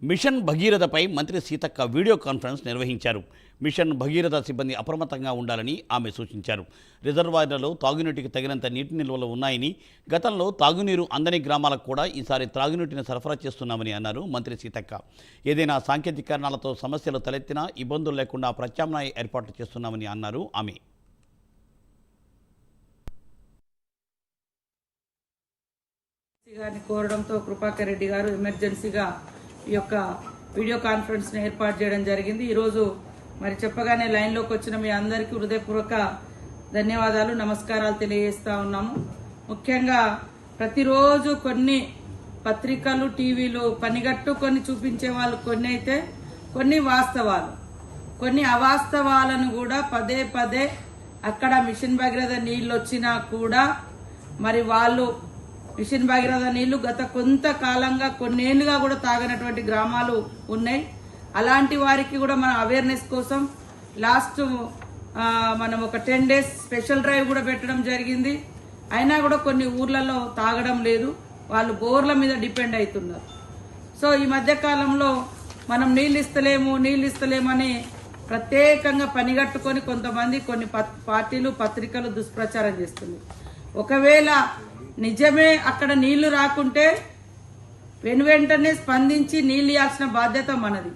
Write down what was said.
Machine భగీరథపై మంత్రి Seethakka video conference నిర్వహించారు. Machine Bhagiratha సిబ్బంది అప్రమత్తంగా ఉండాలని ఆమె సూచించారు. రిజర్వాయర్లలో తాగునీటికి తగినంత నీటి నిల్వలు ఉన్నాయని, గతంలో తాగునీరు అందని గ్రామాలకు కూడా ఈసారి త్రాగునీటిని సరఫరా చేస్తున్నామని అన్నారు మంత్రి సీతక్క. ఏదైనా సాంకేతిక కారణాలతో సమస్యలు తలెత్తినా ఇబ్బందులు లేకుండా ప్రత్యామ్నాయ ఏర్పాట్లు చేస్తున్నామని అన్నారు ఆమె. గారిని కోరడంతో కృపాకర్ రెడ్డి గారు ఎమర్జెన్సీగా ఈ యొక్క వీడియో కాన్ఫరెన్స్ని ఏర్పాటు చేయడం జరిగింది. ఈరోజు మరి చెప్పగానే లైన్లోకి వచ్చిన మీ అందరికీ హృదయపూర్వక ధన్యవాదాలు, నమస్కారాలు తెలియజేస్తా ఉన్నాము. ముఖ్యంగా ప్రతిరోజు కొన్ని పత్రికలు, టీవీలు పనిగట్టుకొని చూపించే వాళ్ళు కొన్ని అయితే, కొన్ని వాస్తవాలు, కొన్ని అవాస్తవాలను కూడా పదే పదే అక్కడ మిషన్ భగీరథ నీళ్ళు వచ్చినా కూడా మరి వాళ్ళు మిషన్ భగీరథ నీళ్లు గత కొంతకాలంగా కొన్నేళ్లుగా కూడా తాగనటువంటి గ్రామాలు ఉన్నాయి. అలాంటి వారికి కూడా మన అవేర్నెస్ కోసం లాస్ట్ మనం ఒక 10 days స్పెషల్ డ్రైవ్ కూడా పెట్టడం జరిగింది. అయినా కూడా కొన్ని ఊర్లలో తాగడం లేదు, వాళ్ళు బోర్ల మీద డిపెండ్ అవుతున్నారు. సో ఈ మధ్య కాలంలో మనం నీళ్ళు ఇస్తలేమని ప్రత్యేకంగా పనిగట్టుకొని కొంతమంది కొన్ని పార్టీలు, పత్రికలు దుష్ప్రచారం చేస్తుంది. ఒకవేళ నిజమే అక్కడ నీళ్లు రాకుంటే వెంటనే స్పందించి నీళ్ళు ఇవ్వాల్సిన బాధ్యత మనది.